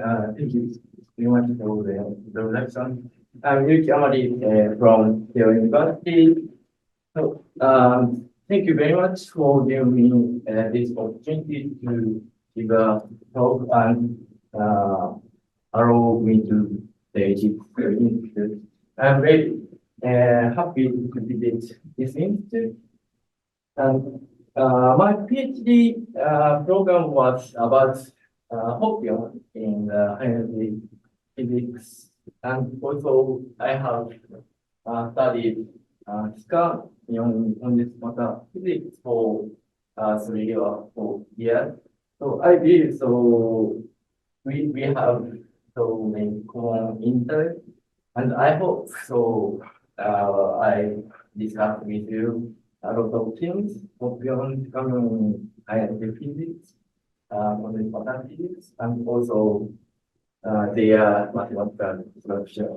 Thank you very much for the introduction. I'm Yuki Amari from Keio University. So, thank you very much for giving me this opportunity to give a talk and allow me to stage it. I'm very happy to visit this institute. And my PhD program was about hopium in high-energy physics, and also I have studied skyrmions on this matter physics for 3 or 4 years. So I believe so. We have so many common interests, and I hope so. I discuss with you a lot of things beyond coming high-energy physics, quantum physics, and also their mathematical structure.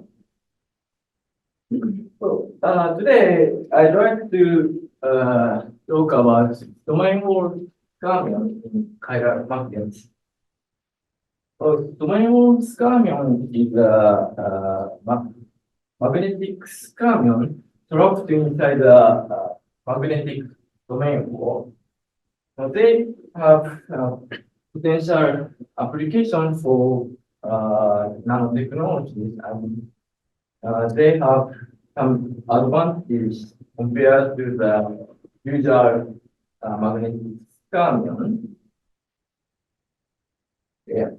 So today I'd like to talk about domain-wall skyrmions in chiral magnets. So domain-wall skyrmion is a magnetic skyrmion trapped inside a magnetic domain wall. So they have potential application for nanotechnologies, and they have some advantage compared to the usual magnetic skyrmion. Yeah.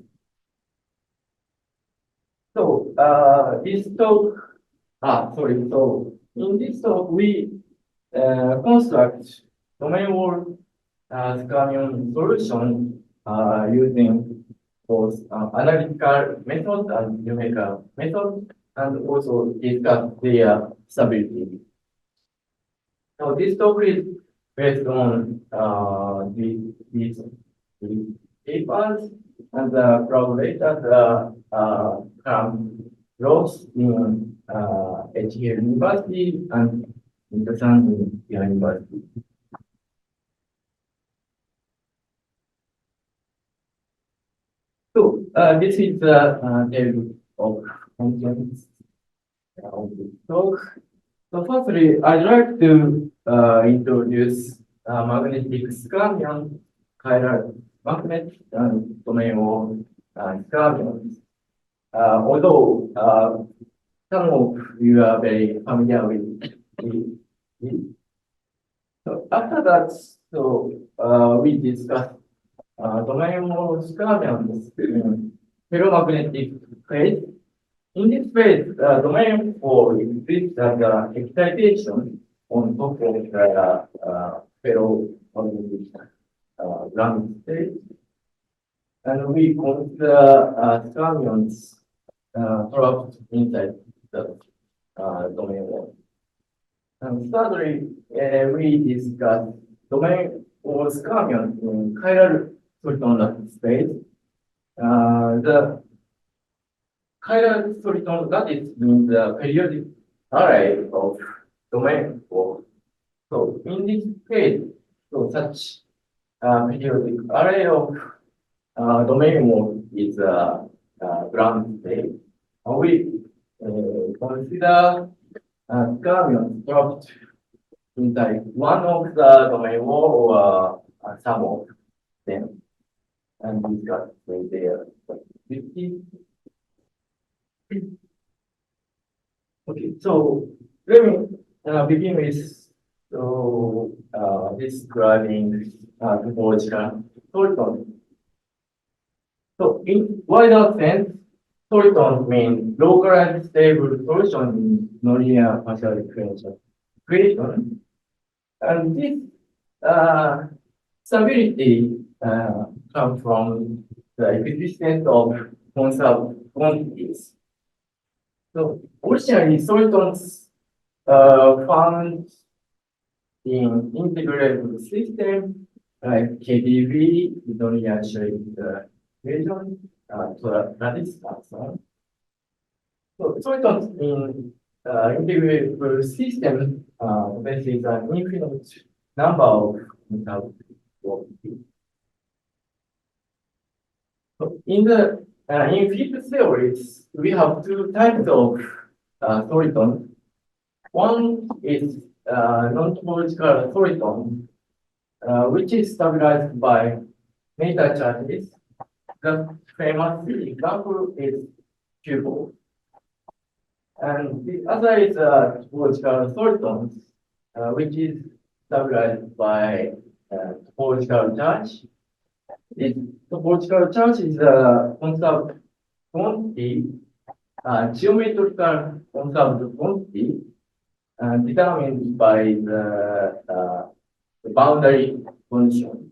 So this talk, So in this talk, we construct domain wall skyrmion solution using both analytical method and numerical method, and also discuss their stability. So this talk is based on these papers and the collaborators from Ross in HL University and Intersan in University. So this is the table of contents of the talk. So firstly, I'd like to introduce magnetic skyrmion, chiral magnet, and domain wall skyrmions. Although some of you are very familiar with it. So after that, we discussed domain wall skyrmions in ferromagnetic phase. In this phase, the domain wall exists as an excitation on top of the ferromagnetic ground state. And we consider skyrmions trapped inside the domain wall. And thirdly, we discuss domain wall skyrmions in chiral soliton lattice space. The chiral soliton lattice means the periodic array of domain wall. So in this case, such periodic array of domain wall is ground state. We consider skyrmions trapped inside one of the domain wall or some of them, and discuss their activity. Okay, so let me begin with describing topological soliton. So in wider sense, soliton means localized stable solution in nonlinear partial differential equation. And this stability comes from the existence of conserved quantities. So originally, solitons found in integrated system like KDV, nonlinear shaped equation, lattice and so on. So solitons in integrable system possesses an infinite number of conserved quantities. So in the In field theories, we have two types of soliton. One is non-topological soliton, which is stabilized by meta charges. The famous example is Chiral. And the other is topological solitons, which is stabilized by topological charge. The topological charge is a conserved quantity, geometrical conserved quantity, determined by the boundary condition.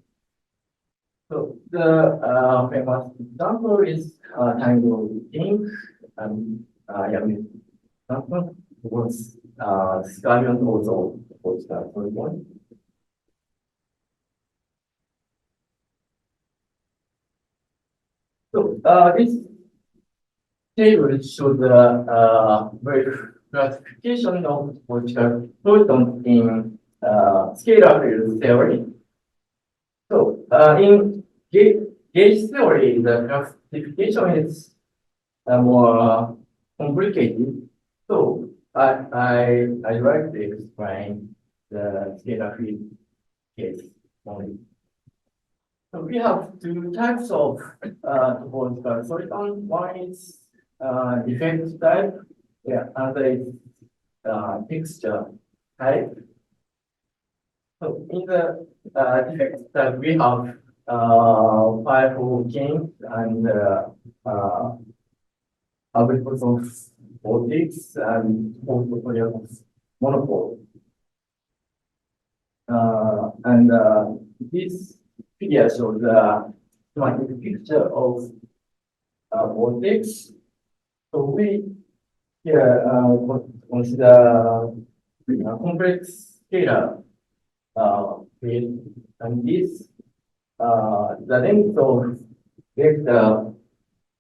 So the famous example is tangle ink and example was Skymirons also was the first one. So this table shows the classification of topological solitons in scalar field theory. So in gauge theory, the classification is more complicated. So I like to explain the scalar field case only. So we have two types of topological soliton. One is effect type, other is texture type. So in the effect type, we have powerful gains and outputs of voltage and portfolio of monopole. And this figure shows the schematic picture of voltage. So we here consider complex scalar field, and this the length of vector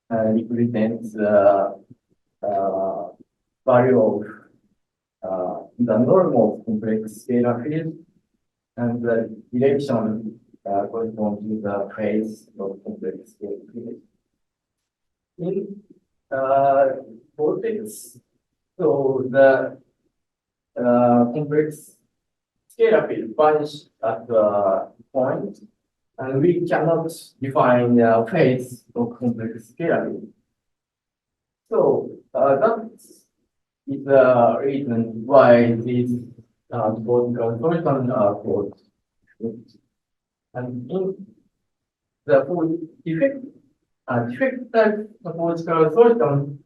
represents the value of the norm of complex scalar field, and the direction corresponds to the phase of complex scalar field. In vortex, so the complex scalar field vanishes at the point, and we cannot define the phase of complex scalar field. So that is the reason why these topological solitons are called. And in the full defect type topological soliton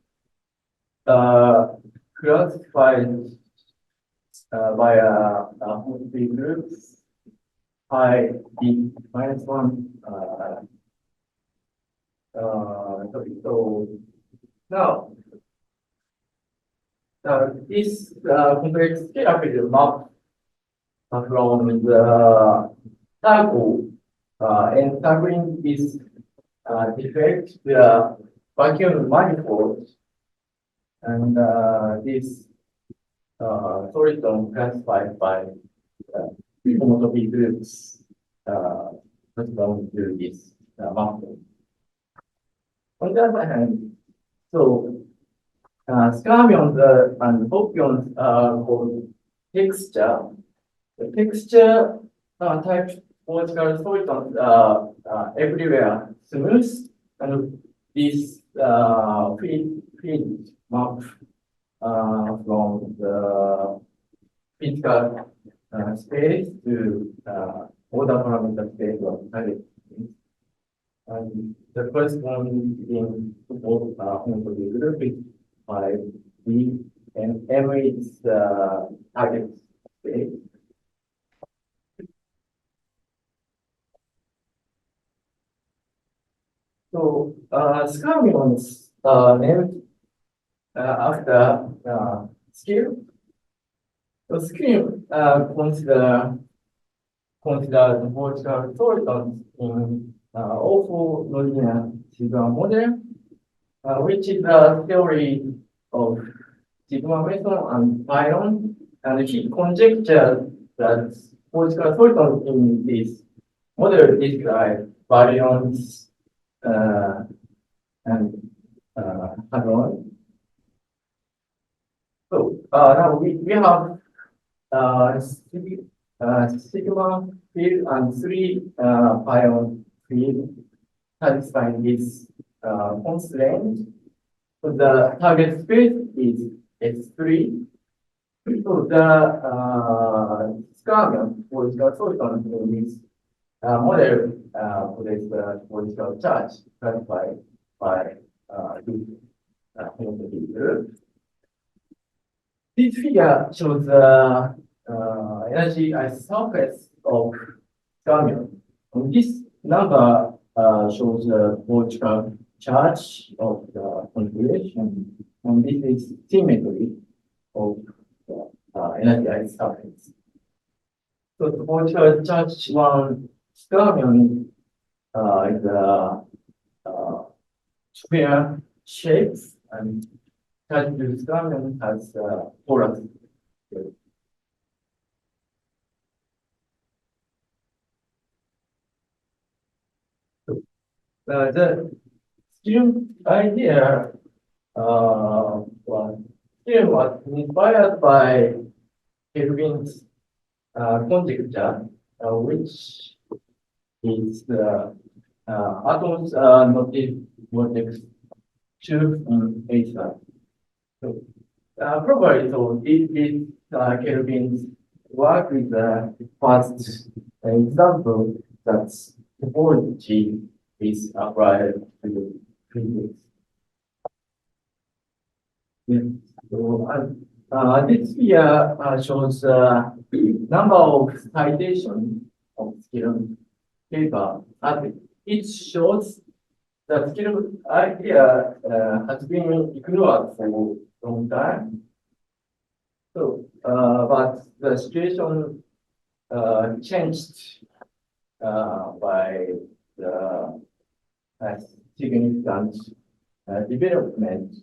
classified by a multi groups I d minus one. So now this complex scalar field map from the circle entering this defect the vacuum manifold, and this soliton classified by homotopy groups correspond to this mapping. On the other hand, so skyrmions and options are called texture. The texture type topological solitons are everywhere smooth, and this feed map from the physical space to order parameter space of target. And the first one in both homotopy group is by D, and M is target space. So Skymirons named after skill. So skill consider topological solitons in awful nonlinear sigma model, which is a theory of sigma meson and Byron, and he conjectured that topological solitons in this model describe baryons and hadron. So now we have sigma field and three pion field satisfying this constraint. So the target space is S3. So the skyrmion or the soliton is model for this political charge classified by this field. This figure shows the energy surface of skyrmion. This number shows the political charge of the configuration, and this is symmetry of the energy surface. So the political charge one skyrmion is a square shape, and charge to skyrmion has torus. The scheme idea was inspired by Kelvin's conjecture, which is atoms are not vortex tube in ether. So probably so this Kelvin's work is the first example that topology is applied to physics. Yes. So, this figure shows the number of citations of skill paper. And it shows that skill idea has been ignored for a long time. So, but the situation changed by the significant development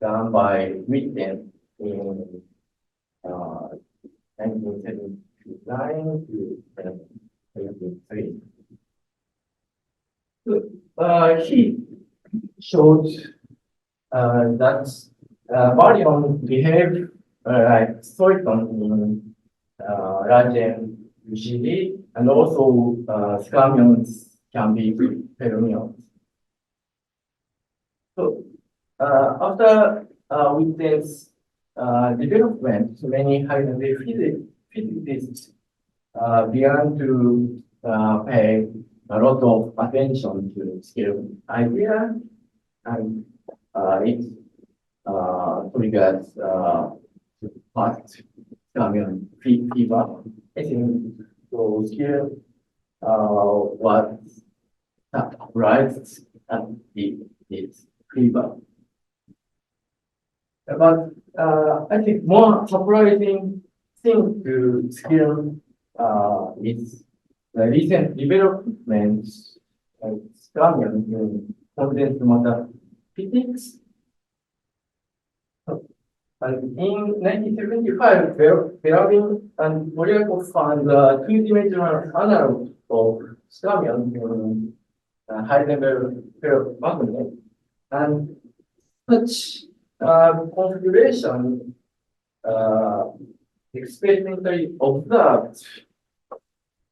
done by Witten in 1979 to 1983. So, he showed that baryon behave like soliton in large UCD, and also skyrmions can be ferromagnetic. So after Witten's development, many high-level physicists began to pay a lot of attention to scale idea, and it triggers past skyrmion fever. I think so. Scale was surprised at its fever. But I think more surprising thing to scale is the recent developments of skyrmion in condensed matter physics. And in 1975, Berlin and Polyakov found a two-dimensional analog of skyrmion in high-level ferromagnet, and such configuration experimentally observed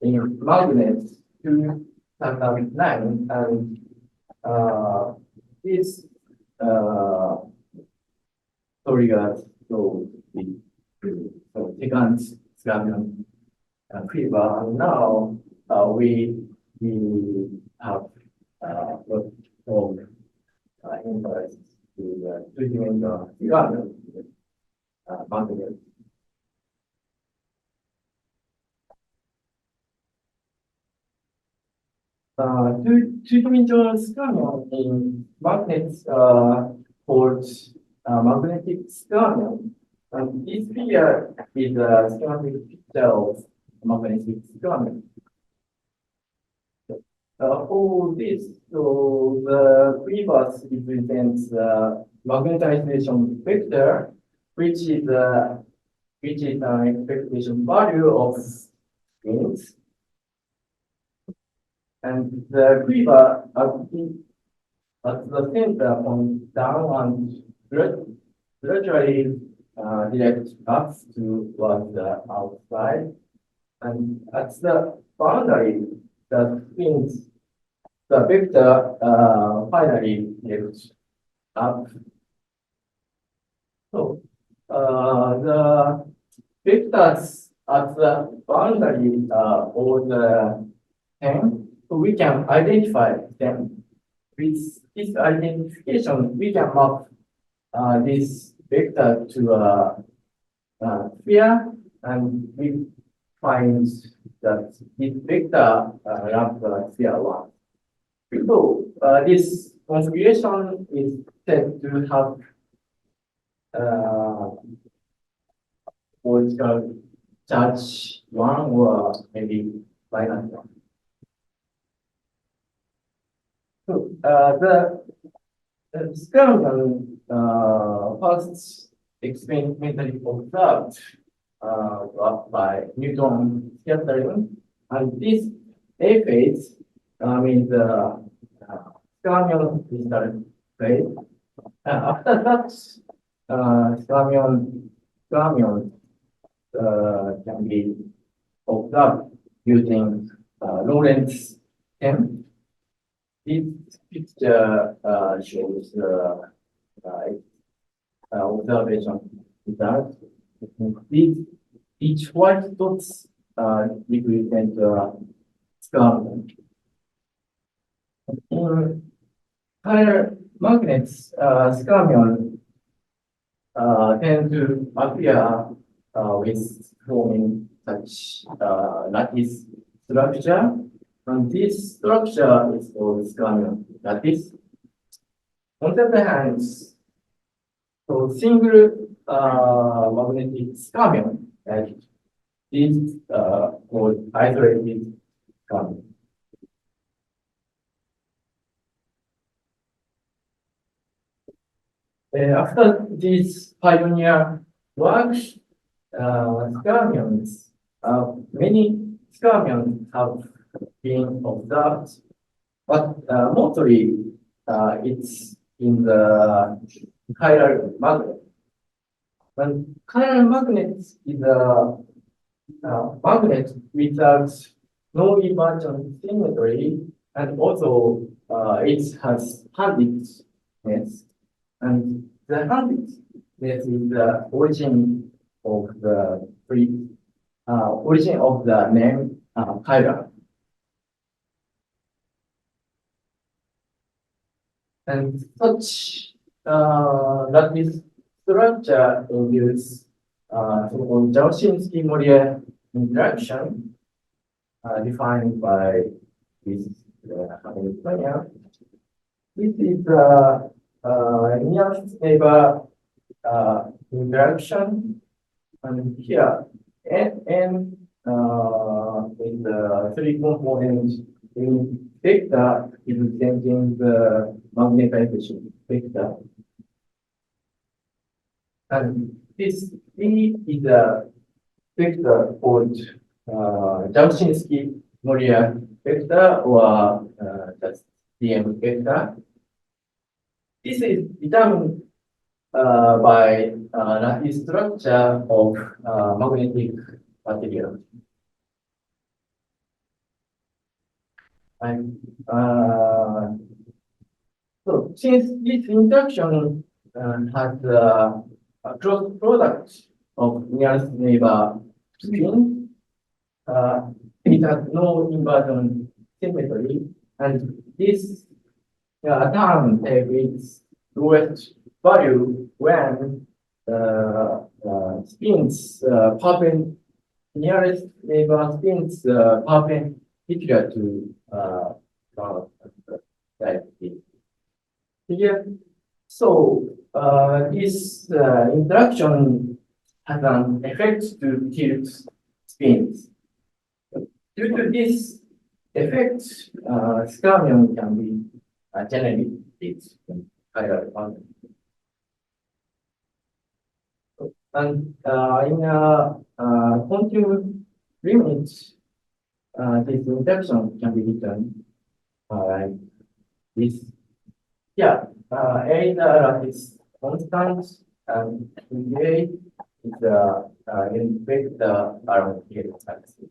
in magnets 2009, and this triggers so the second skyrmion fever, and now we have lot of insights to two-dimensional skyrmion magnet. Two-dimensional skyrmion in magnets called magnetic skyrmion. And this figure is a schematic picture of magnetic skyrmion. For this, so the previous represents the magnetization vector, which is an expectation value of spins. and the quiver at the center points down and gradually direct up towards the outside. And at the boundary, the vector finally lifts up. So the vectors at the boundary or the ten, so we can identify them. With this identification, we can map this vector to a sphere, and we find that this vector rank sphere 1. So this configuration is said to have what's called charge 1 or maybe minus 1. So the skyrmion first experimentally observed by Newton scattering, and this A phase means the skyrmion crystal phase. After that, skyrmion can be observed using Lorentz M. This picture shows the observation results. Each white dots represent skyrmion. In higher magnets, skyrmion tend to appear with forming such lattice structure, and this structure is called skyrmion lattice. On the other hand, so single magnetic skyrmion is called isolated skyrmion. After this pioneer work, skyrmions, many skyrmions have been observed, but mostly it's in the chiral magnet. And chiral magnet is a magnet without no inversion symmetry, and also it has handedness. And the handedness is the origin of the name chiral. And such lattice structure induces so-called Jaushinski-Morier interaction defined by this Hamiltonian. This is the nearest neighbor interaction, and here n is the three components in vector representing the magnetization vector. And this E is a vector called Jaushinski-Morier vector, or just DM vector. This is determined by lattice structure of magnetic material. And so since this interaction has a cross product of nearest neighbor spin, it has no inversion symmetry, and this term takes its lowest value when spins nearest neighbor spins perpendicular to here. So this interaction has an effect to tilt spins. Due to this effect, skyrmion can be generally it's chiral magnet. And in a continuous limit, this interaction can be written like this. Yeah, A is the lattice constant, and A is the unit vector around here axis.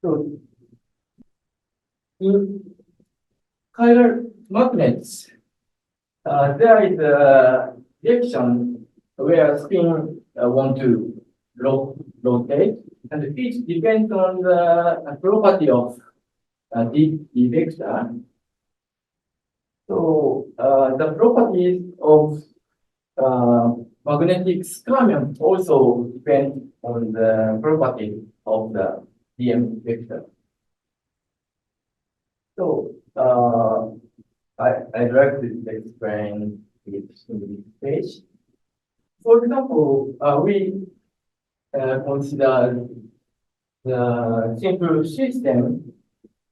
So in chiral magnets, there is a direction where spin want to rotate, and each depends on the property of the vector. So the properties of magnetic skyrmions also depend on the property of the DM vector. So I'd like to explain it in this page. For example, we consider the simple system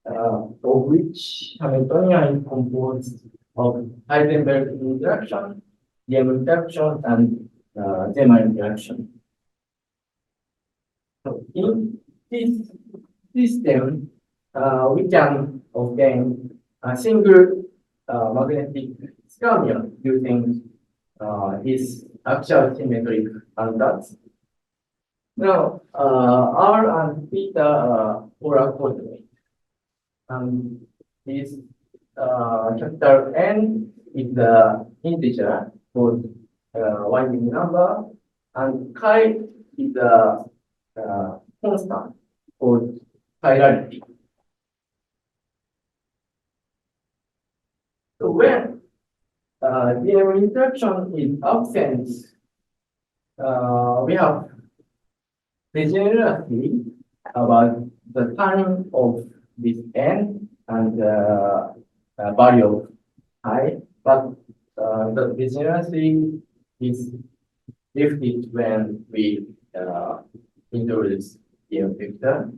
of which Hamiltonian is composed of Heisenberg interaction, DM interaction, and Zeeman interaction. So in this system, we can obtain a single magnetic skyrmion using this axial symmetric ansatz. Now, R and theta are polar coordinates. And this capital N is the integer for winding number, and chi is the constant for chirality. So when the interaction is absent, we have degeneracy about the time of this n and value of I, but the degeneracy is lifted when we introduce the vector.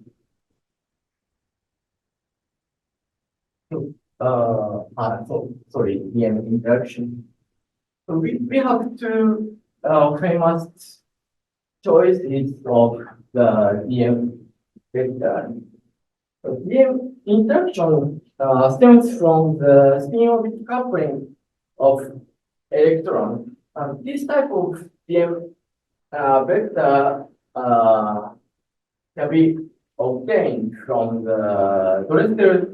Sorry, the interaction. So we have two famous choices of the DM vector. So DM interaction stems from the spin-orbit coupling of electron. And this type of DM vector can be obtained from the Dresser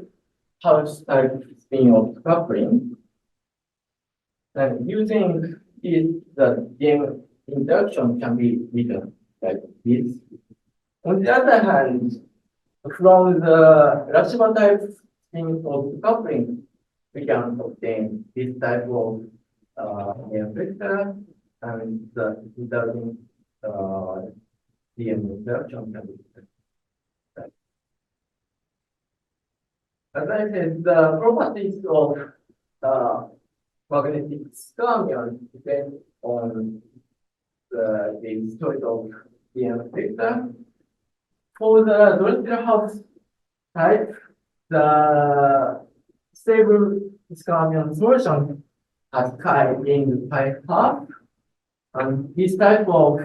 house type spin-orbit coupling. And using this, the DM interaction can be written like this. On the other hand, from the Rashomon type spin-orbit coupling, we can obtain this type of vector, and the resulting DM interaction can be written. As I said, the properties of magnetic skyrmion depend on the choice of DM vector. For the Dresser house type, the stable skyrmion solution has chi in pi half, and this type of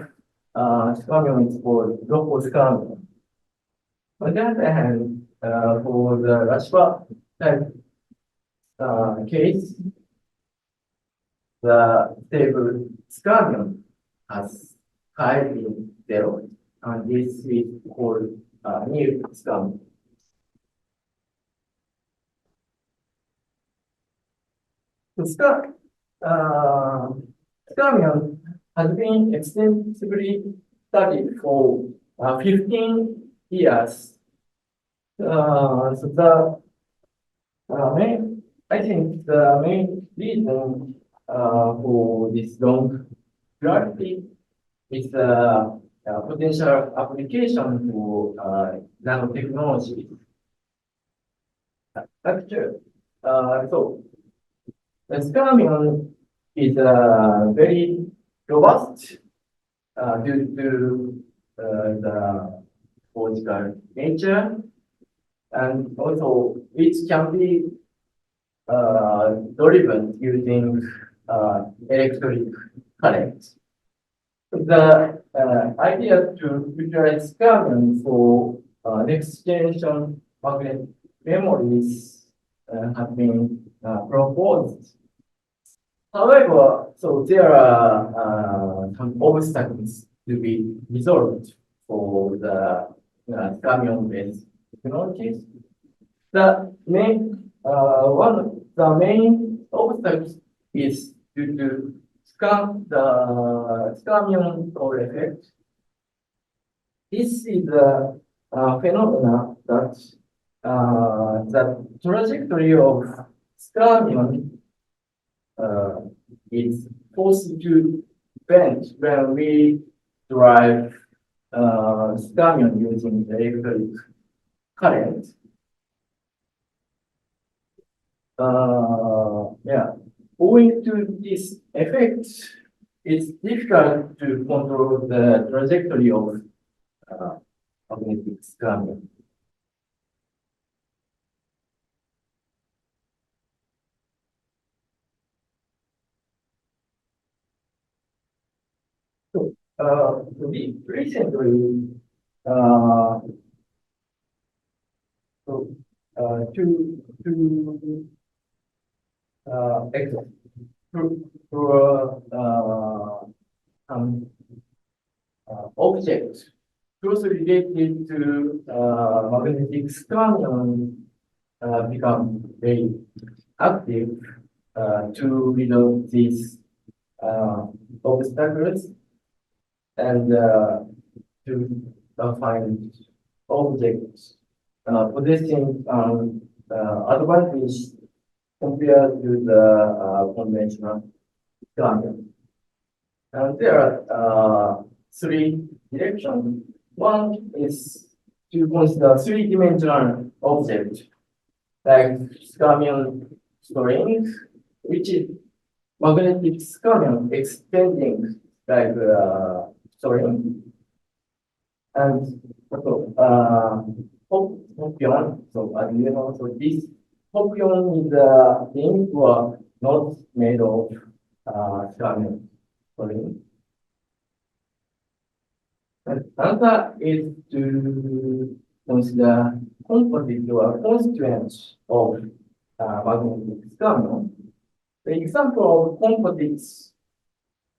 skyrmion is called local skyrmion. On the other hand, for the Rashomon type case, the stable skyrmion has chi in 0, and this is called new skyrmion. The skyrmion has been extensively studied for 15 years. So I think the main reason for this long clarity is the potential application for nanotechnology. Actually, so the skyrmion is very robust due to the physical nature, and also it can be driven using electric current. The idea to utilize skyrmions for next generation magnetic memories have been proposed. However, so there are some obstacles to be resolved for the skyrmion-based technologies. The main obstacle is due to the skyrmion effect. This is a phenomena that the trajectory of skyrmion is forced to bend when we drive skyrmion using the electric current. Owing to this effect, it's difficult to control the trajectory of magnetic skyrmion. So, recently, some objects closely related to magnetic skyrmion become very active to resolve these obstacles and to find objects possessing advantage compared to the conventional skyrmion. And there are three directions. One is to consider three-dimensional object like skyrmion strings, which is magnetic skyrmion extending like string, and also hopion. So as you know, so this hopion is a thing or not made of skyrmion string. And another is to consider composite or constituents of magnetic skyrmion. The example of composites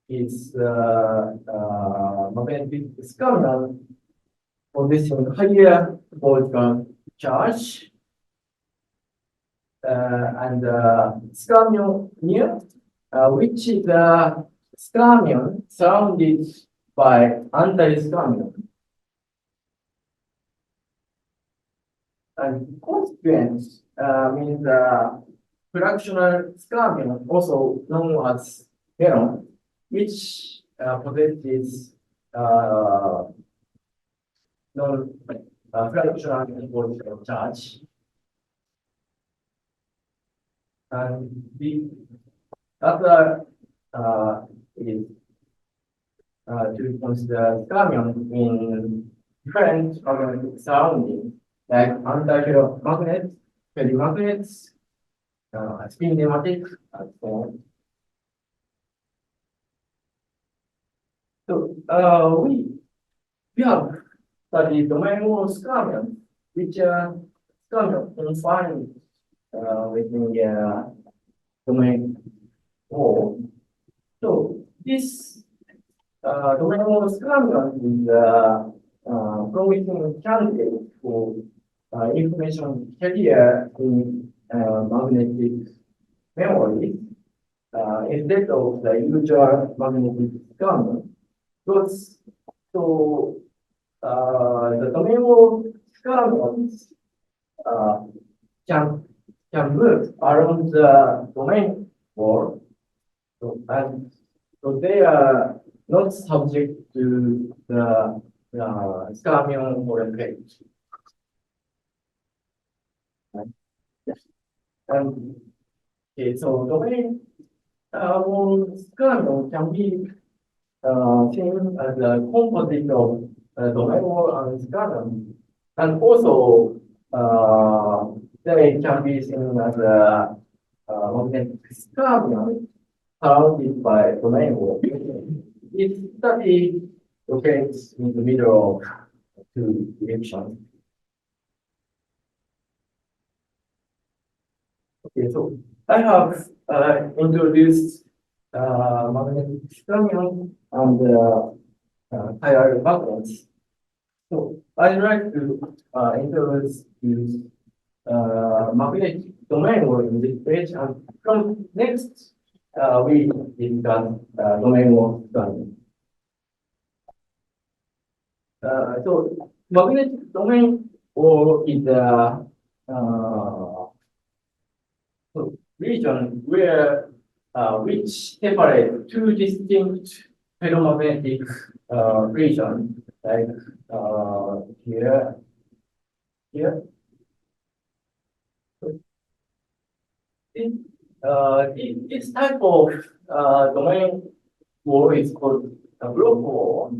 is magnetic skyrmion possessing higher Boltzmann charge and skyrmion near, which is the skyrmion surrounded by anti-skyrmion. And constituents means fractional skyrmion, also known as ferron, which possesses non-fractional Boltzmann charge. And the other is to consider skyrmion in different magnetic surroundings, like anti-ferromagnets, ferrimagnets, spin nematic, and so on. So we have studied domain wall skyrmion, which are skyrmion confined within the domain wall. So this domain wall skyrmion is promising candidate for information carrier in magnetic memory instead of the usual magnetic skyrmion. Because so the domain wall skyrmions can move around the domain wall, so they are not subject to the skyrmion effect. And okay, so domain wall skyrmion can be seen as a composite of domain wall and skyrmion, and also they can be seen as a magnetic skyrmion surrounded by domain wall. Its study locates in the middle of two directions. Okay, so I have introduced magnetic skyrmion and chiral magnets. So I'd like to introduce this magnetic domain work in this page, and from next we discuss domain work study. So magnetic domain or is a region where which separate two distinct ferromagnetic regions, like here. This type of domain war is called a block war.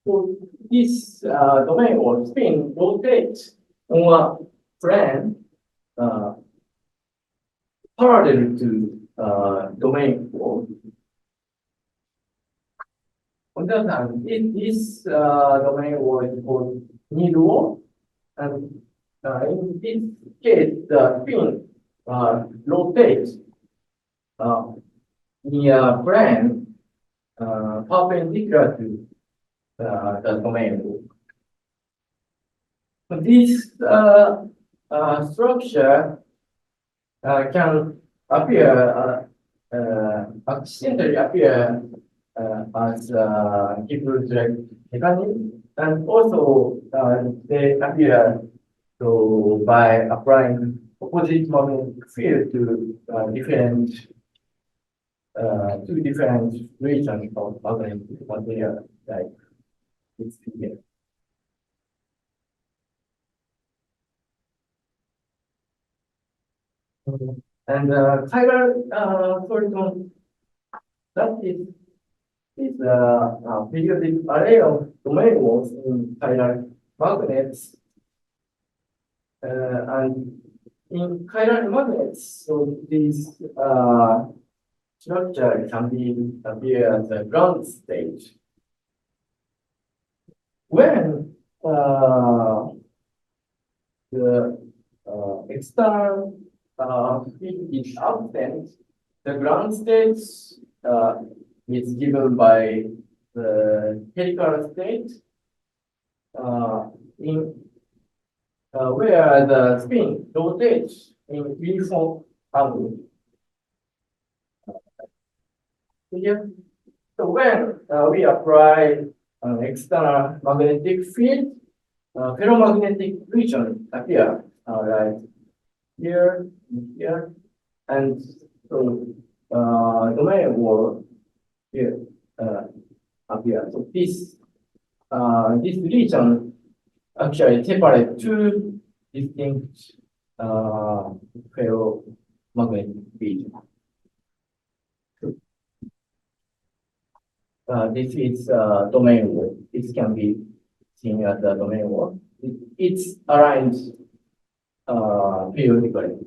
So this domain or spin rotates on a plane parallel to domain war. On the other hand, this domain war is called needle war, and in this case, the spin rotates in a plane perpendicular to the domain. This structure can appear accidentally appear as different mechanism, and also they appear by applying opposite magnetic field to different two different regions of magnetic material, like this here. And chiral soliton, that is a periodic array of domain walls in chiral magnets. And in chiral magnets, so this structure can be appear as a ground state. When the external field is absent, the ground state is given by the helical state in where the spin rotates in uniform angle. Here. So when we apply an external magnetic field, ferromagnetic region appear right here, here, and so domain will here appear. So this region actually separate two distinct ferromagnetic regions. This is domain wall. It can be seen as a domain wall. It's aligned periodically.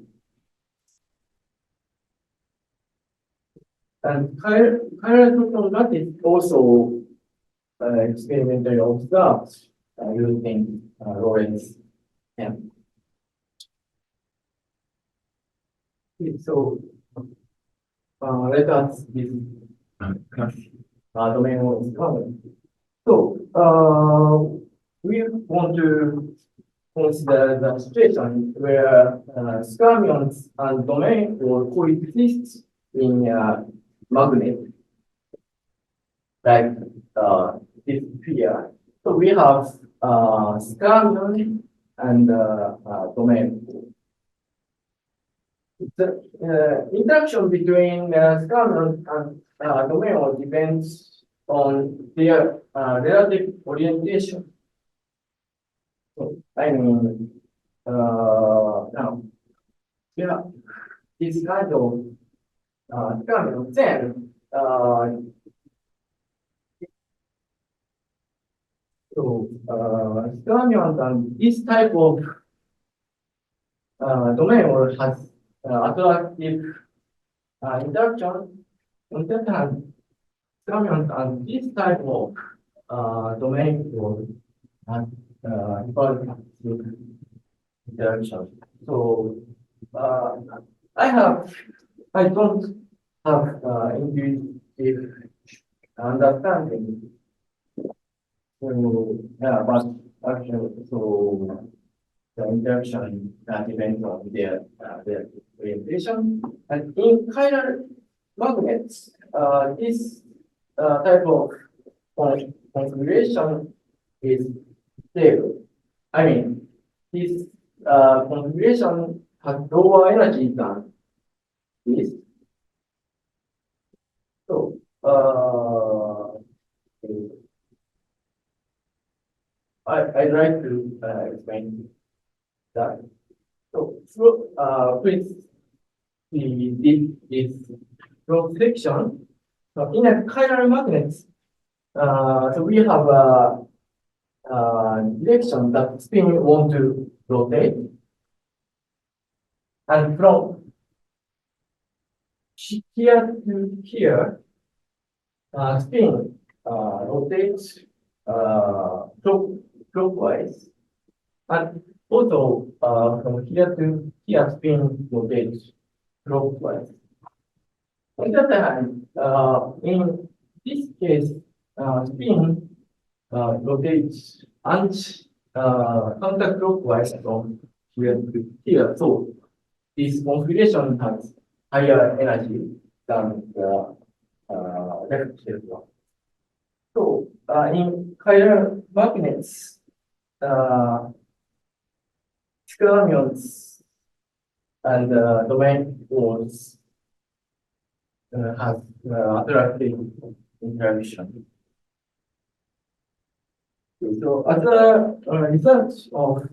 And chiral lattice also experimentally observed using Lorentz M. So let us discuss domain wall is common. So we want to consider the situation where skyrmions and domain will coexist in magnet, like this here. So we have skyrmion and domain. The interaction between skyrmion and domain depends on their relative orientation. So, I mean, now, yeah, this kind of skyrmion, then so skyrmions and this type of domain has attractive induction, on the other hand, skyrmions and this type of domain will involve interaction. So I don't have intuitive understanding. So yeah, but actually, so the interaction depends on their orientation. And in chiral magnets, this type of configuration is stable. I mean, this configuration has lower energy than this. So, I'd like to explain that. So, with this cross section, so in a chiral magnet, so we have a direction that spin want to rotate, and from here to here, spin rotates clockwise, and also from here to here, spin rotates clockwise. On the other hand, in this case, spin rotates counterclockwise from here to here. So this configuration has higher energy than the left field one. So in chiral magnets, skyrmions and domain walls have attractive interaction. So as a result of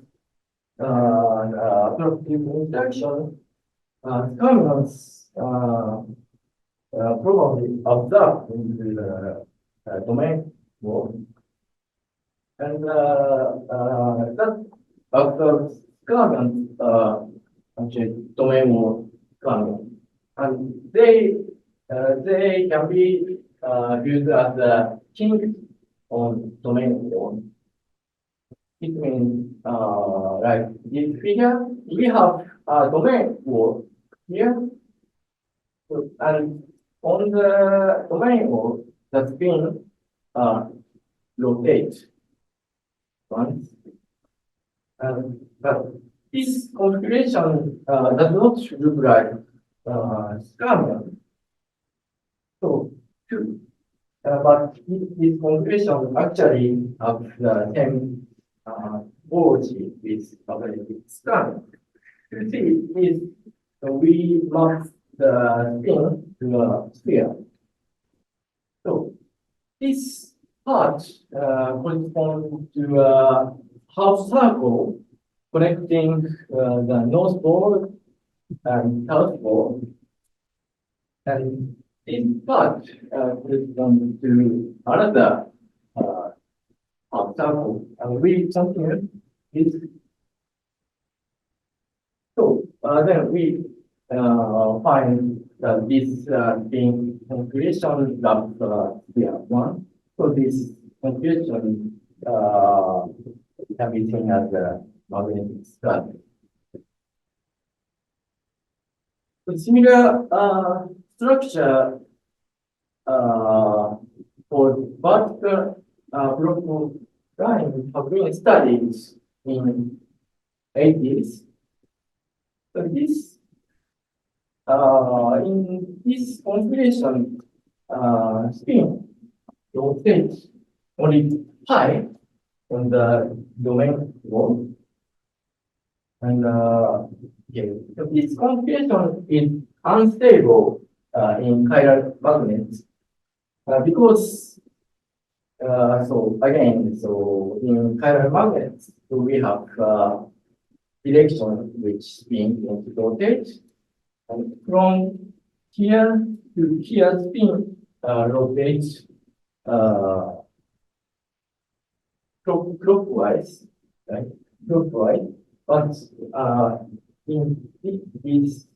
attractive interaction, skyrmions probably observed in the domain wall, and that observes skyrmions actually domain wall skyrmions, and they can be used as a king on domain wall. It means like this figure, we have a domain wall here, and on the domain wall, the spin rotates once. But this configuration does not look like skyrmion. So, but this configuration actually have the same origin with skyrmion. You see, is we map the spin to a sphere. So this part corresponds to a half circle connecting the north pole and south pole, and this part corresponds to another half circle, and we continue this. So then we find that this being configuration of sphere one. So this configuration can be seen as a magnetic structure. So similar structure for vertical block line have been studied in 80s. So this in this configuration, spin rotates only pi on the domain wall, and okay, so this configuration is unstable in chiral magnets because so again, so in chiral magnets, so we have direction which spin want to rotate. And from here to here, spin rotates clockwise, right? Clockwise, but in this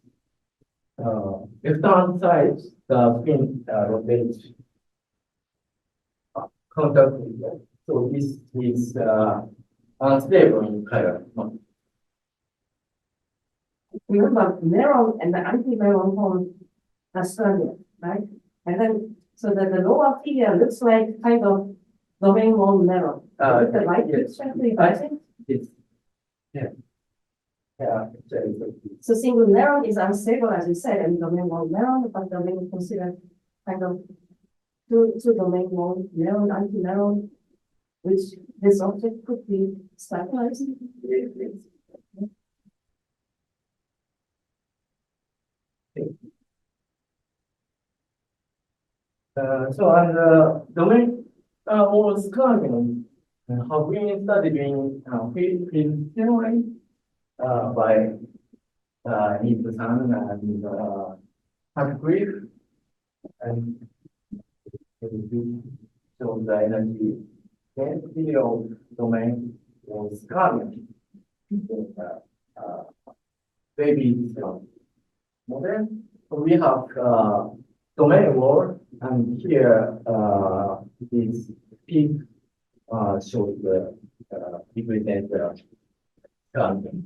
left-hand side, the spin rotates counterclockwise. So this is unstable in chiral. Remember, meron and the anti-meron form are stronger, right? And then, so that the lower figure looks like kind of domain one meron. Is it the right yes. picture to imagine? It's, yeah. Yeah. So single meron is unstable, as you said, and domain one meron, but domain considered kind of two domain one meron, anti-meron, which this object could be stabilized. So on the domain or skyrmions have been studied in field theory by Nielsen and arXiv and so the energy density of domain or skyrmion. Baby model. So we have domain world, and here this peak shows the represent the skyrmion.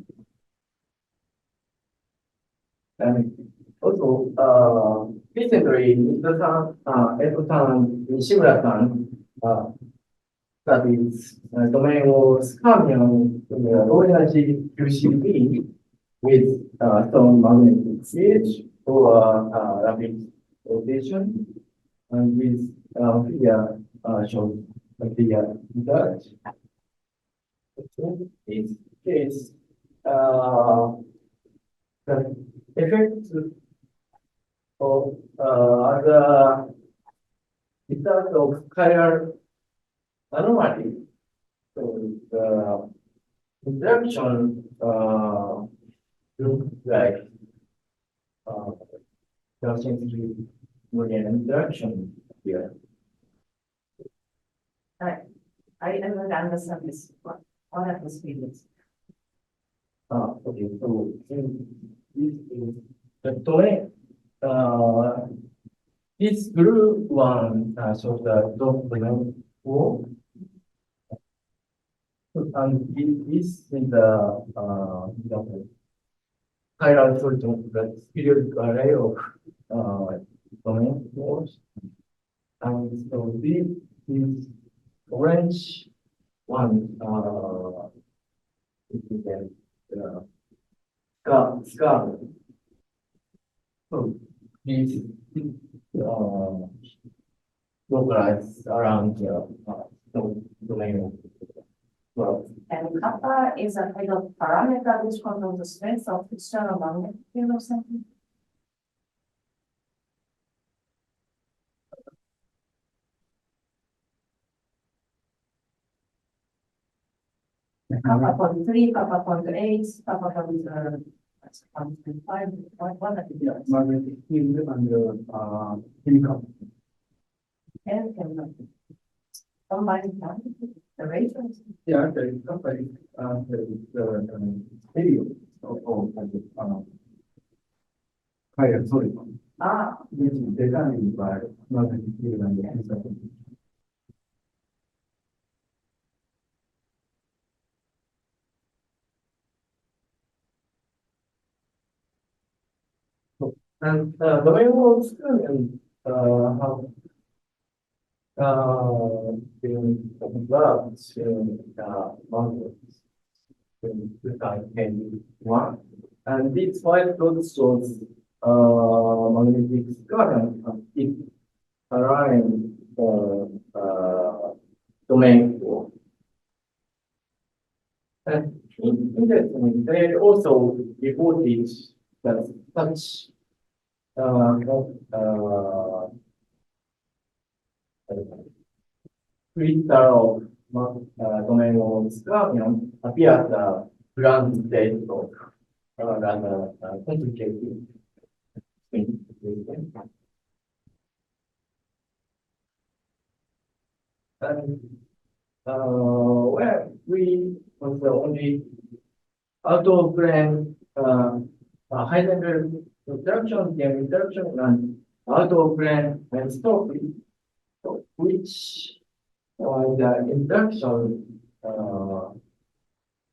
And also, recently, Mr. Nishimura-san studies domain of skyrmion in the low energy QCD with some magnetic field or rapid rotation, and with figure shows the figure result. In this case, the effect of the result of chiral anomaly. So the interaction looks like there seems to be more than interaction here. I don't understand this. What are the speeds? Okay, so this is the domain. This blue one shows the dot domain 4. And this is the chiral soliton, the periodic array of domain 4s. And so this is orange one. It is scar. So this localized around the domain of 12. And kappa is a kind of parameter which controls the strength of external magnetic field or something. Kappa 0.3, kappa 0.8, kappa 0.5. What are the Magnetic field and chemical. and combine the ratios. Yeah, the company, the Keio of higher soliton, which is determined by magnetic field and chemical. And the domain of skyrmion have been observed in mountains in 2021. And this white dot shows magnetic current it around the domain 4. And interestingly, they also reported that such crystal of domain of skyrmion appears the ground state of rather complicated thing. And where we was the only out of plane high level interaction, game interaction, and out of plane and story, which the interaction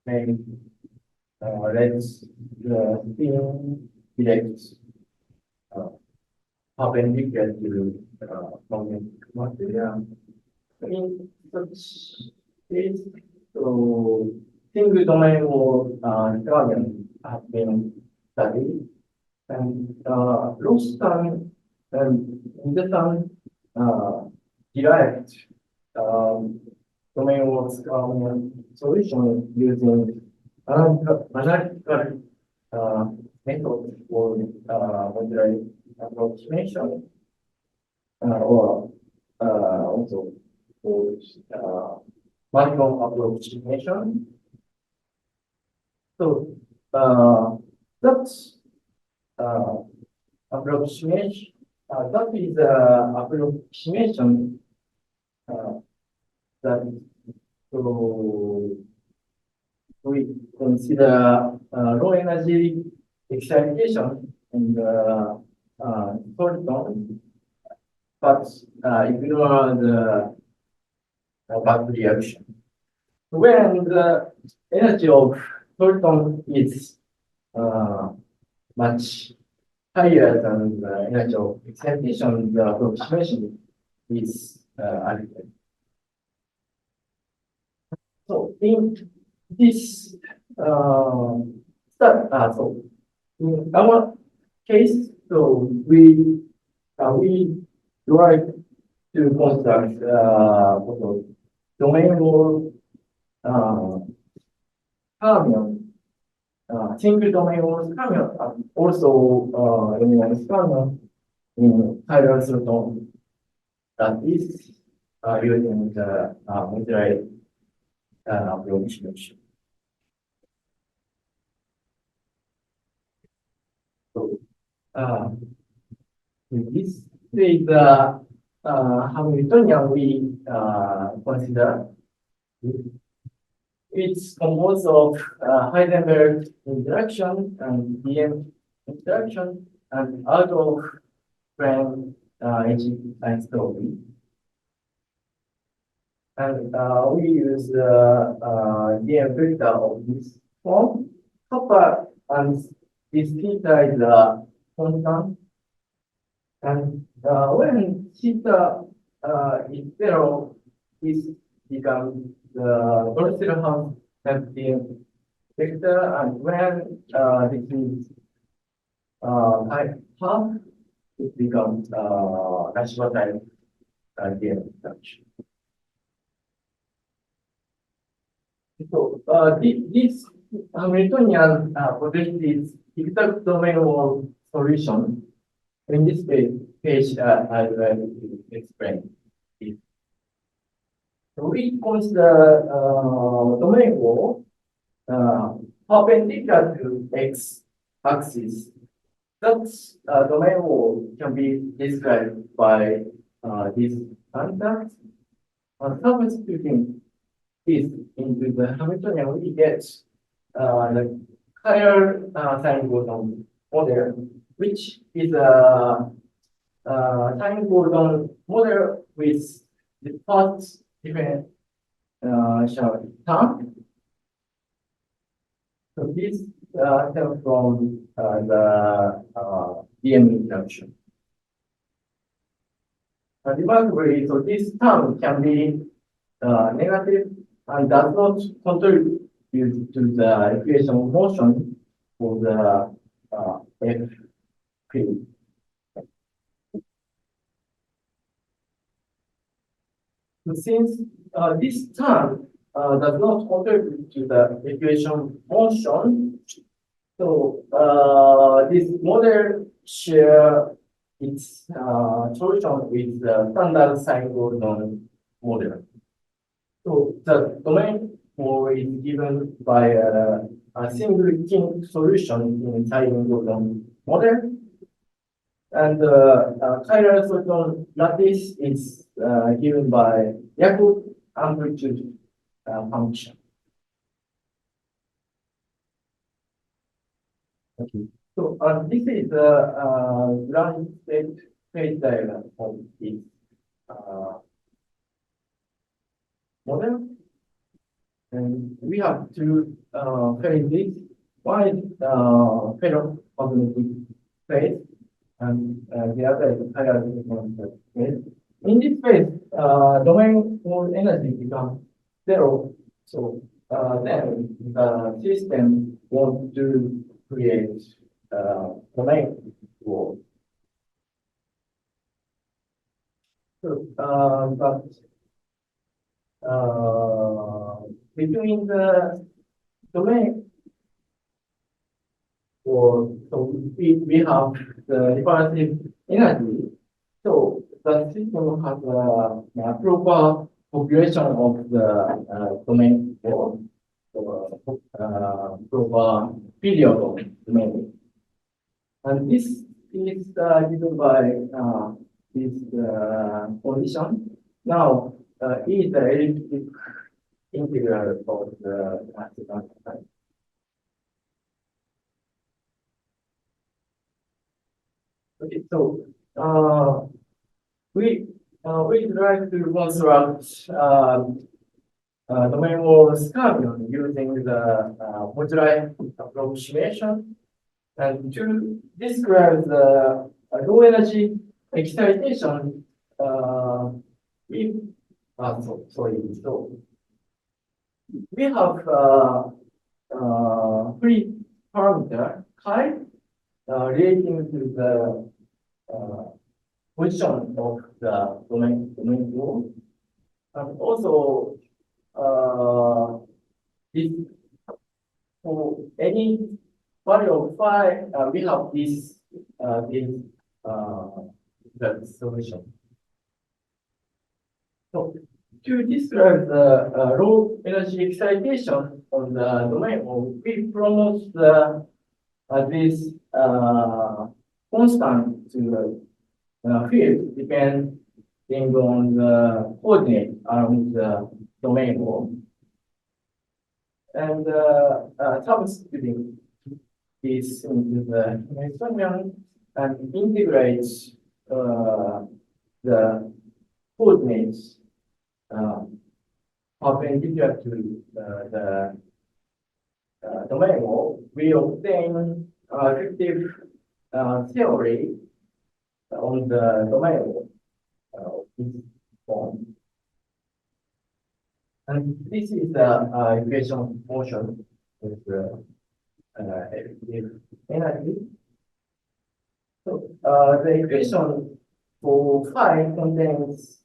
may lets the spin direct perpendicular to magnetic material. In such case, so single domain or skyrmions have been studied, and last time and in the time derived domain or skyrmion solution using analytical method for modular approximation or also for manual approximation. So that's approximation. That is approximation that so we consider low energy excitation in the soliton, but ignore the back reaction. When the energy of soliton is much higher than the energy of excitation, the approximation is adequate. So in this so in our case, so we try to construct domain or fermion, single domain or skyrmion, also skyrmion in Chiral soliton that is using the modular approximation. So this is the Hamiltonian we consider. It's composed of Heisenberg interaction and DM interaction and out of plane H story. And we use the DM vector of this form. Kappa and this theta is a constant. And when theta is zero, this becomes the Gaussian DM vector, and when this is half, it becomes natural type DM structure. So this Hamiltonian possesses exact domain or solution. In this page, I will explain it. So we consider domain or perpendicular to x-axis. That domain wall can be described by this contact. Substituting this into the Hamiltonian, we get the higher time Gordon model, which is a time Gordon model with the first different term. So this comes from the DM interaction. Remarkably, so this term can be negative and does not contribute to the equation of motion for the F field. So since this term does not contribute to the equation motion, so this model share its solution with the standard sine Gordon model. So the domain is given by a single king solution in sine Gordon model, and Chiral soliton lattice is given by Yakut amplitude function. Okay. So this is the ground state phase diagram of this model. And we have two phases. One is ferromagnetic phase, and the other is analytical phase. In this phase, domain for energy becomes zero. So then the system wants to create domain for. So, but between the domain so we have the reparative energy. So the system has a proper population of the domain or proper period of domain. And this is given by this condition. Now, E is the elliptic integral of the mathematical type. Okay, so we try to construct domain of skyrmion using the moduli approximation, and to describe the low energy excitation, we have free parameter chi relating to the position of the domain rule, and also this for any value of phi, we have this the solution. So to describe the low energy excitation on the domain, we promote the this constant to the field depending on the coordinate around the domain wall. And substituting this into the Hamiltonian and integrates the coordinates perpendicular to the domain wall, we obtain effective theory on the domain wall this form. And this is the equation of motion with the effective energy. So the equation for phi contains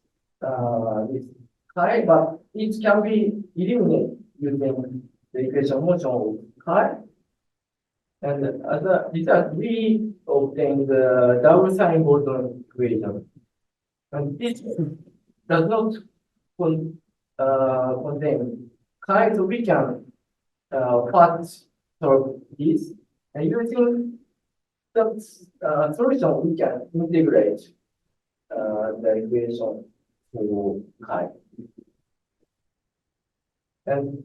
this chi, but it can be eliminated using the equation of motion of chi. And as a result, we obtain the double sign Bolton equation. And this does not contain chi, so we can first solve this. And using the solution, we can integrate the equation for chi. And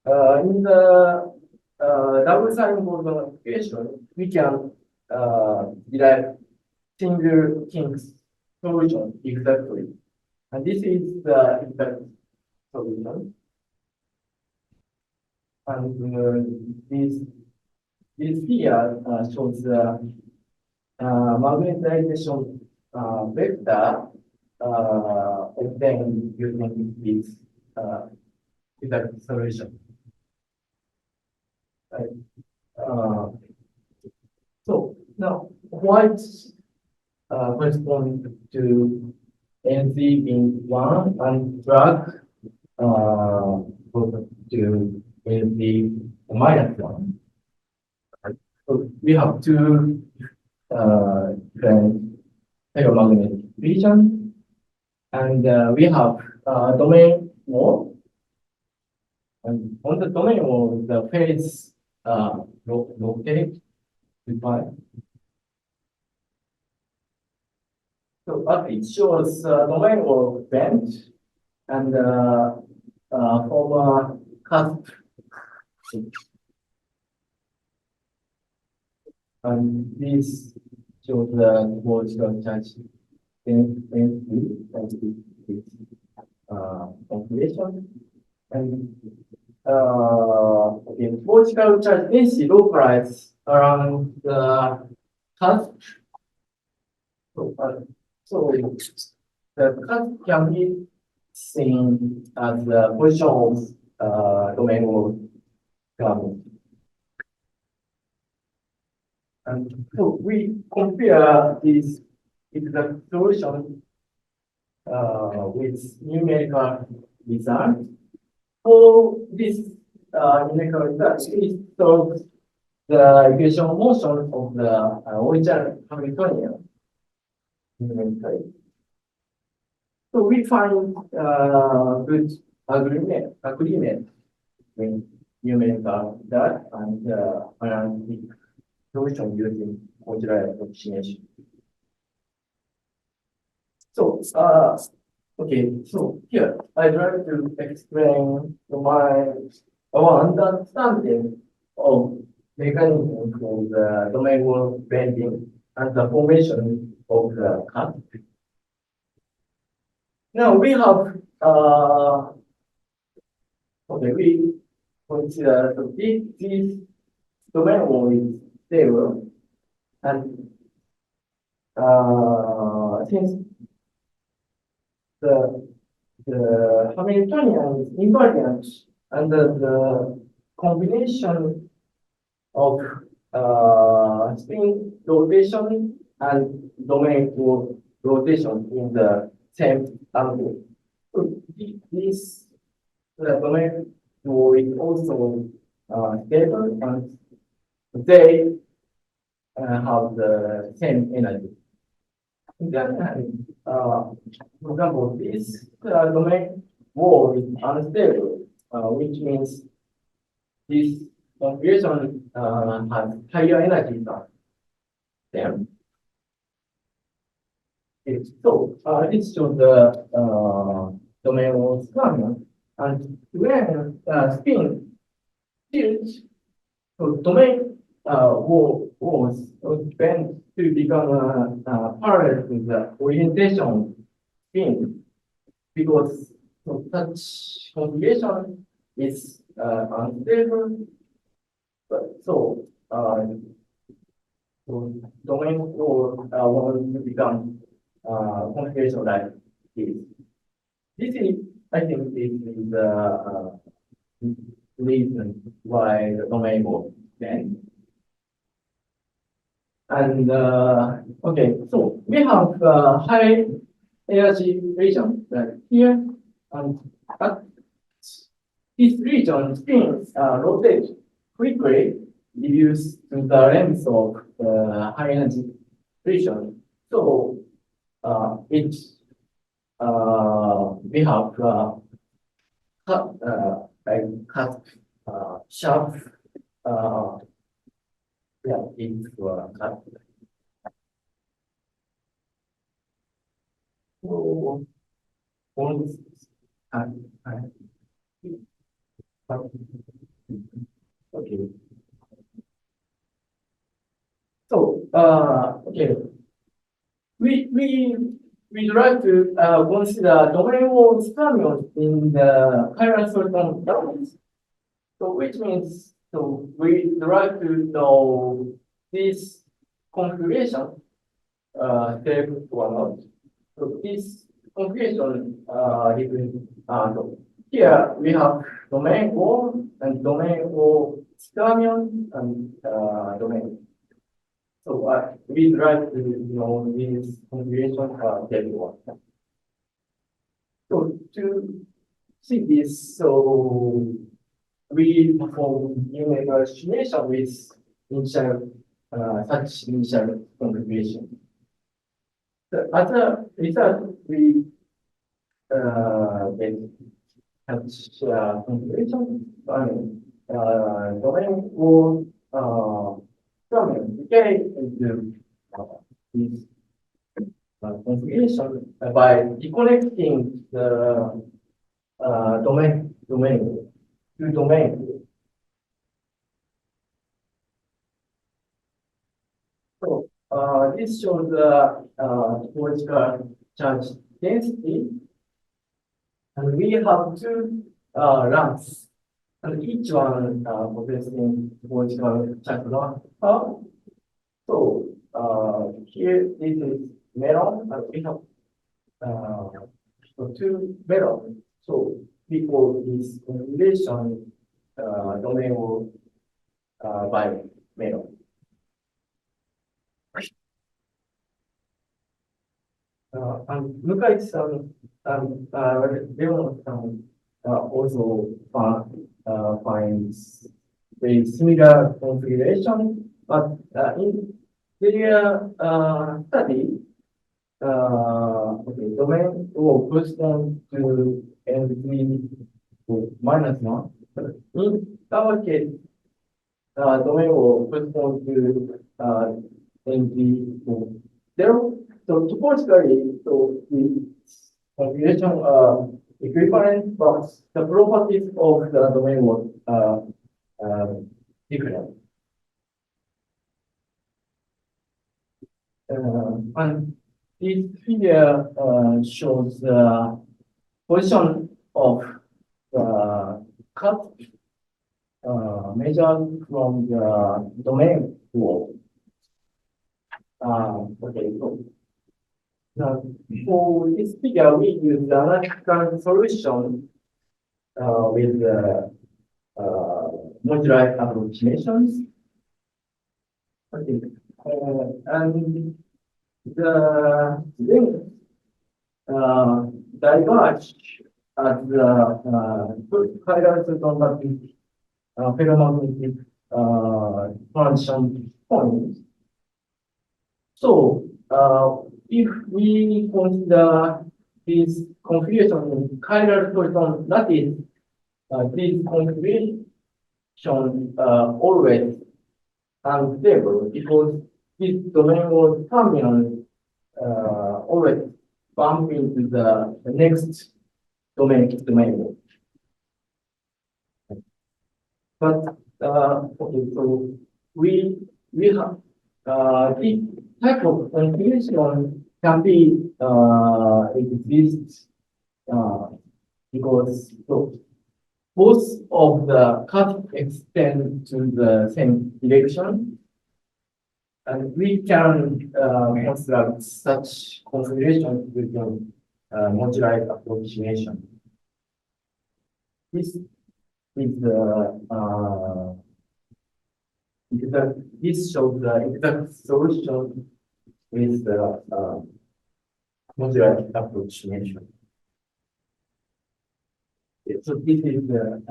in the double sign Bolton equation, we can derive single King's solution exactly. And this is the exact solution. And this here shows the magnetization vector obtained using this exact solution. Right. So now, what corresponds to NC being 1 and drag goes to NC -1. So we have two different ferromagnetic regions, and we have domain wall. And on the domain wall, the phase rotate with phi. So it shows domain wall bent and form a cusp. And this shows the topological charge density of this calculation. And okay, topological charge density localized around the cusp. So the cusp can be seen as the position of domain of grammar. And so we compare this exact solution with numerical result. For this numerical result, it solves the equation of motion of the original Hamiltonian numerically. So we find good agreement between numerical result and analytic solution using modular approximation. So, okay, so here I'd like to explain our understanding of mechanism for the domain wall bending and the formation of the cut. Now we have okay, we consider this domain wall is stable, and since the Hamiltonian is invariant under the combination of spin rotation and domain wall rotation in the same angle. So this domain wall is also stable, and they have the same energy. Then, for example, this domain wall is unstable, which means this configuration has higher energy than them. Okay, so this shows the domain wall skyrmion, and when spin tilts, so domain walls bend to become parallel to the orientation spin, because such configuration is unstable. So domain wall will become configuration like this. This is, I think, this is the reason why the domain wall bend. And okay, so we have high energy region right here, and at this region spins rotate quickly, reduce the length of the high energy region. So it we have sharp yeah, it's cut. So, once okay. So, okay, we try to consider domain wall skyrmions in the chiral soliton domains. So, which means so we try to know this configuration stable or not. So this configuration so here we have domain wall and domain wall skyrmion and domain. So we try to know this configuration stable one. So to see this, so we perform numerical estimation with initial such initial configuration. So as a result, we get such configuration. Domain will decay into this configuration by deconnecting the domain to domain. this shows the topological charge density, and we have two lamps, and each one possessing topological charge number. So here this is melon, and we have two melon. So we call this configuration domain by melon. And Mukai-san and Leon-san also finds a similar configuration, but in their study, domain will correspond to NV minus 1. But in our case, domain will correspond to NV 0. So topologically, so the configuration equivalent, but the properties of the domain was different. And this figure shows the position of the cut measured from the domain wall. Now, for this figure, we use the analytical solution with the modular approximations. And the length diverge at the chiral ferromagnetic transition point. So, if we consider this configuration in chiral soliton lattice, this configuration always unstable because this domain was terminal always bump into the next domain. But okay, so we have this type of configuration can be exists because both of the cut extend to the same direction, and we can construct such configuration with modular approximation. This is this shows the exact solution with the modular approximation. So this is the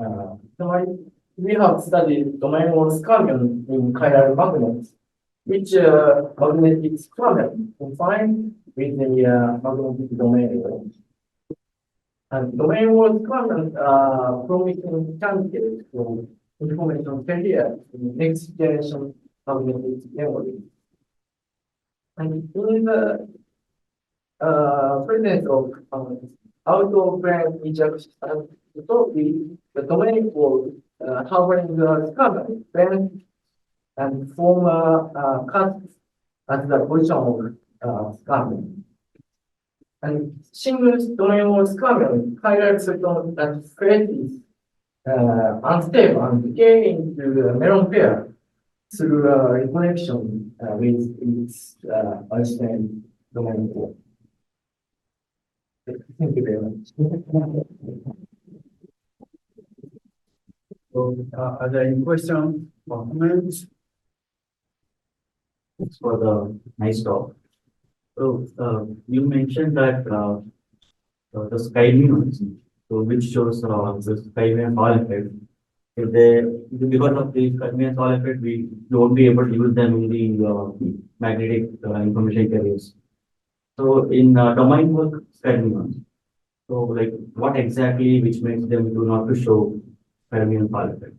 summary. We have studied domain or skyrmion in chiral magnets, which magnetic skyrmion confined with the magnetic domain. And domain or skyrmion promising candidates for information failure in next generation magnetic memory. And in the presence of out-of-plane ejection, the domain will hovering the skyrmion bend and form a cut at the position of skyrmion. And single domain or skyrmion highlights that phase is unstable and decay into the melon pair through a reconnection with its Einstein domain core. Thank you very much. So, are there any questions or comments? Thanks for the nice talk. So, you mentioned that the skyrmions, so which shows the skyrmion Hall effect. If because of the skyrmion Hall effect, we won't be able to use them in the magnetic information carriers. So, in domain work skyrmions, so like what exactly which makes them do not to show skyrmion Hall effect?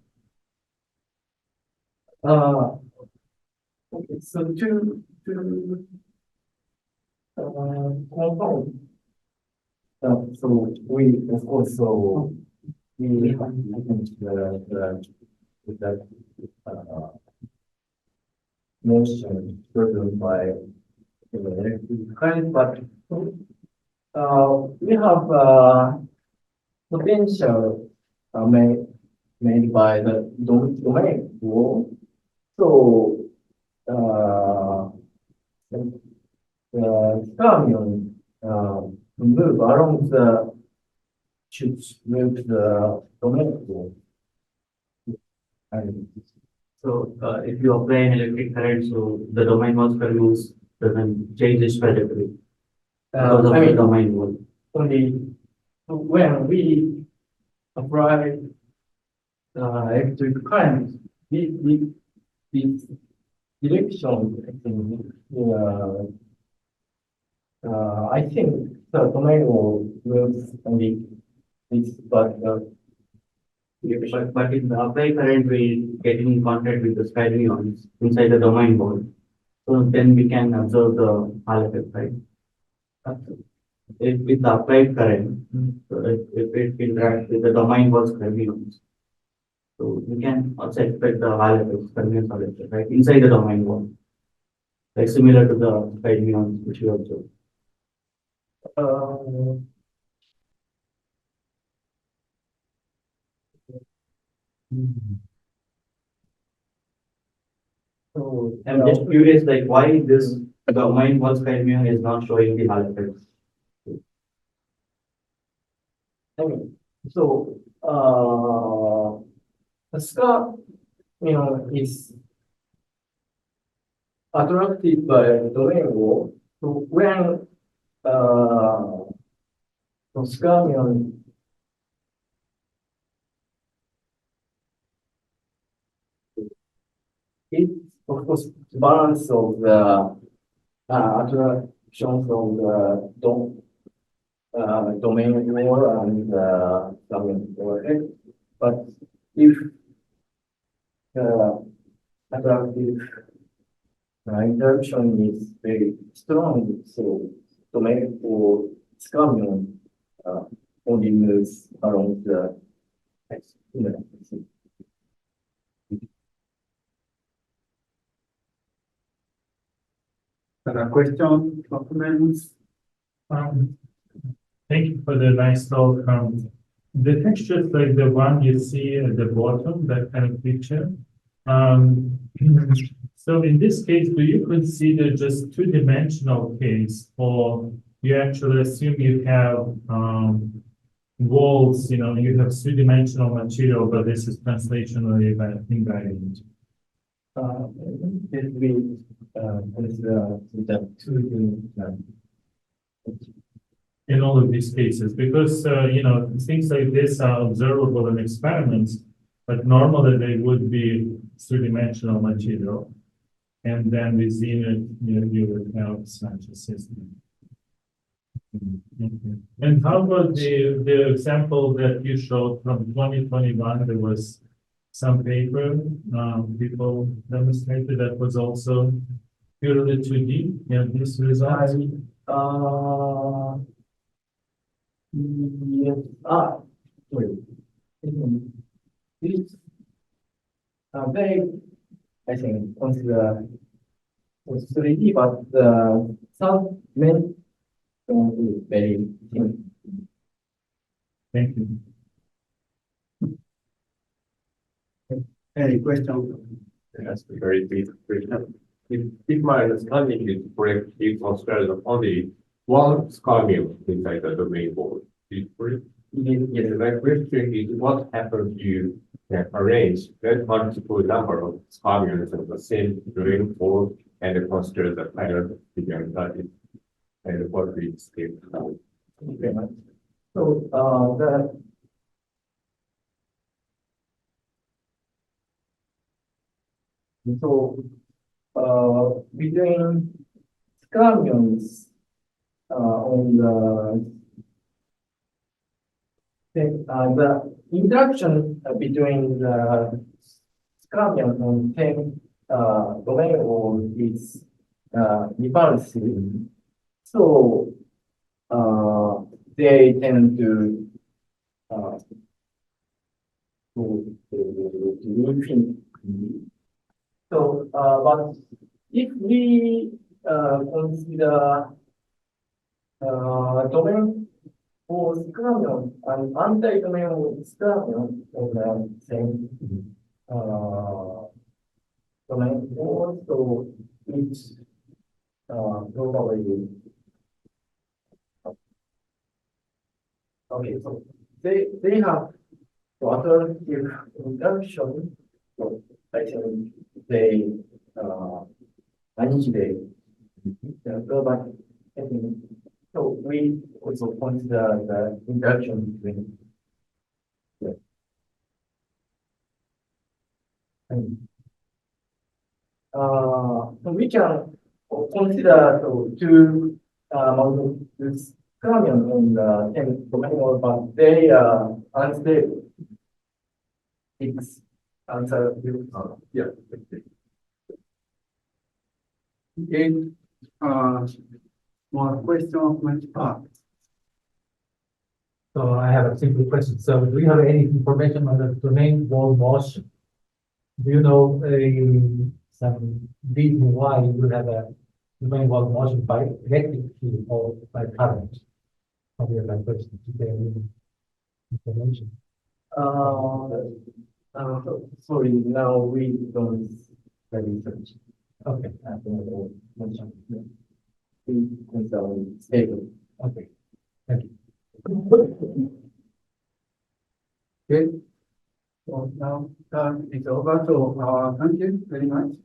Okay, so to compound. So we of course we have the motion driven by current, but we have potential made by the domain rule. So the fermion move along the should move the domain rule. And So if you apply an electric current, so the domain was moves doesn't change its trajectory because of I the mean, domain rule. only when we apply electric current, the direction, I think the domain will move only this, but But in the applied current, we get in contact with the skyrmions inside the domain board. So then we can observe the Hall effect, right? If with the applied current, so if it interacts with the domain board skyrmions, so we can also expect the Hall effect, skyrmions Hall effect, right? Inside the domain board. Like similar to the skyrmions which we observe. uh, so I'm just curious, like why this domain board skyrmion is not showing the Hall effect. I mean, so the scar, is attracted by the domain wall. So when the skyrmion it of course balance of the attractions of the domain wall and the skyrmion wall effect. But if the attractive interaction is very strong, so domain for skyrmion only moves along the x. Other question, comments? Um, Thank you for the nice talk. The textures like the one you see at the bottom, that kind of picture. So in this case, do you consider just two-dimensional case, or you actually assume you have walls, you have three-dimensional material, but this is translationally invariant? This will is the two In all of these cases, because things like this are observable in experiments, but normally they would be three-dimensional material, and then within it, you would have such a system. Okay. And how about the example that you showed from 2021? There was some paper people demonstrated that was also purely 2D. Yeah, this result. Yes. Wait. This very, I think, on the 3D, but the some main is very thin. Thank you. Any question? That's a very big question. If my understanding is correct, you consider only one skyrmion inside the domain board. Is correct? Yes, my question is what happens if you can arrange that multiple number of skyrmions of the same domain board and consider the pattern figure that is and what we skip now. Okay. So between skyrmions on the interaction between the skyrmion on same domain or is repulsive. So they tend to infinity. So, but if we consider domain for skyrmion and anti-domain of skyrmion on the same domain also each probably. Okay, so they have quadratic induction, so I think they manage the but I think so we also consider the interaction between so we can consider two models with skyrmion on the same domain, but they are unstable. It's answer you. Yeah. Okay, more question of my part. So I have a simple question. So do you have any information on the domain wall motion? Do you know some reason why you have a domain wall motion by electric field or by current? Probably my question. Is there any information? Sorry, now we don't research. Okay, We consider stable. okay. Thank you. Okay. So now time is over. So thank you very much.